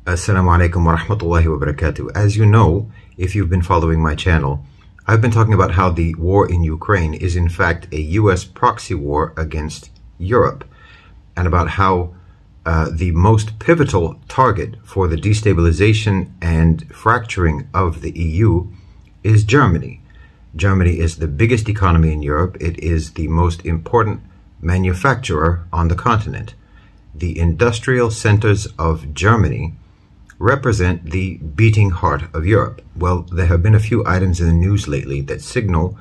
Assalamu alaikum wa rahmatullahi wa barakatuh. As you know, if you've been following my channel, I've been talking about how the war in Ukraine is in fact a US proxy war against Europe, and about how the most pivotal target for the destabilization and fracturing of the EU is Germany. Germany is the biggest economy in Europe. It is the most important manufacturer on the continent. The industrial centers of Germany represent the beating heart of Europe. Well, there have been a few items in the news lately that signal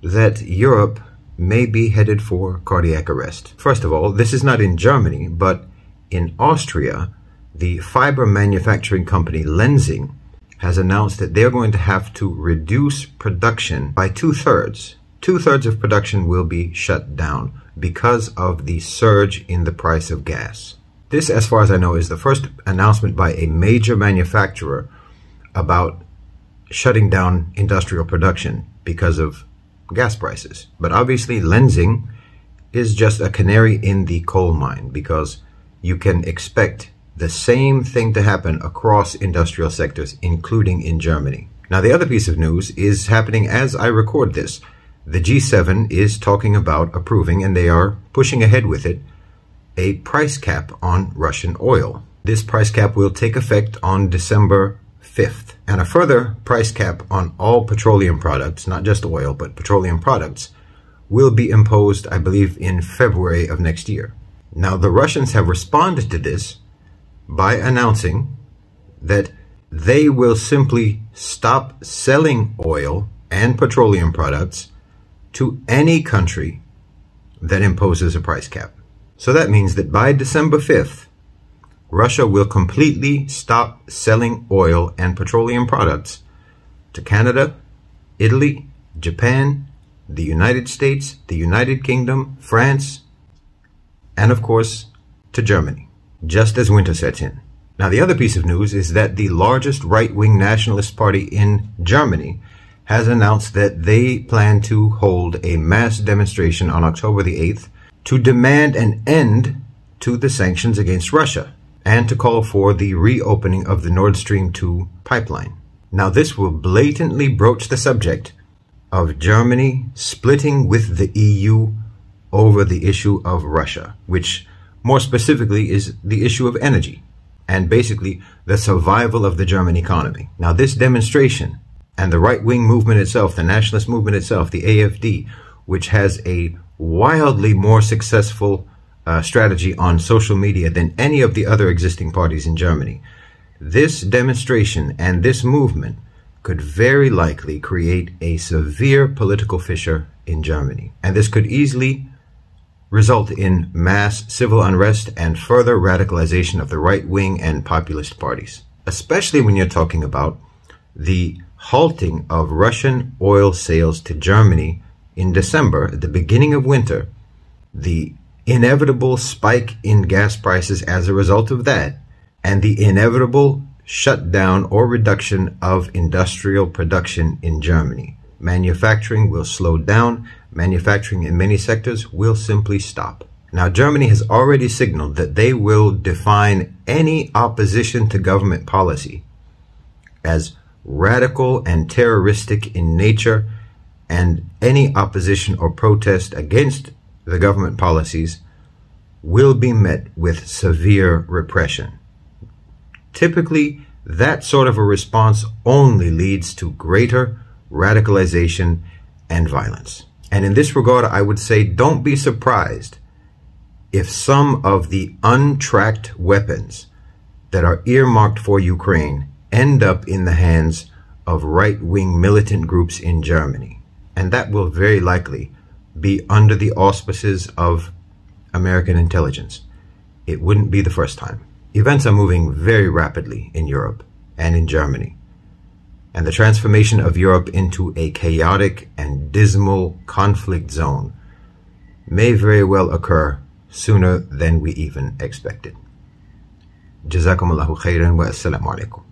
that Europe may be headed for cardiac arrest. First of all, this is not in Germany, but in Austria. The fiber manufacturing company Lenzing has announced that they're going to have to reduce production by two-thirds. Two-thirds of production will be shut down because of the surge in the price of gas. This, as far as I know, is the first announcement by a major manufacturer about shutting down industrial production because of gas prices. But obviously, Lenzing is just a canary in the coal mine, because you can expect the same thing to happen across industrial sectors, including in Germany. Now, the other piece of news is happening as I record this. The G7 is talking about approving, and they are pushing ahead with it, a price cap on Russian oil. This price cap will take effect on December 5th. And a further price cap on all petroleum products, not just oil, but petroleum products, will be imposed, I believe, in February of next year. Now, the Russians have responded to this by announcing that they will simply stop selling oil and petroleum products to any country that imposes a price cap. So that means that by December 5th, Russia will completely stop selling oil and petroleum products to Canada, Italy, Japan, the United States, the United Kingdom, France, and of course, to Germany, just as winter sets in. Now, the other piece of news is that the largest right-wing nationalist party in Germany has announced that they plan to hold a mass demonstration on October the 8th to demand an end to the sanctions against Russia and to call for the reopening of the Nord Stream 2 pipeline. Now, this will blatantly broach the subject of Germany splitting with the EU over the issue of Russia, which more specifically is the issue of energy and basically the survival of the German economy. Now, this demonstration and the right-wing movement itself, the nationalist movement itself, the AfD, which has a wildly more successful strategy on social media than any of the other existing parties in Germany. This demonstration and this movement could very likely create a severe political fissure in Germany. And this could easily result in mass civil unrest and further radicalization of the right-wing and populist parties, especially when you're talking about the halting of Russian oil sales to Germany in December, at the beginning of winter, the inevitable spike in gas prices as a result of that, and the inevitable shutdown or reduction of industrial production in Germany. Manufacturing will slow down. Manufacturing in many sectors will simply stop. Now, Germany has already signaled that they will define any opposition to government policy as radical and terroristic in nature, and any opposition or protest against the government policies will be met with severe repression. Typically, that sort of a response only leads to greater radicalization and violence. And in this regard, I would say don't be surprised if some of the untracked weapons that are earmarked for Ukraine end up in the hands of right-wing militant groups in Germany. And that will very likely be under the auspices of American intelligence. It wouldn't be the first time. Events are moving very rapidly in Europe and in Germany. And the transformation of Europe into a chaotic and dismal conflict zone may very well occur sooner than we even expected. Jazakumullahu khairan wa assalamu alaikum.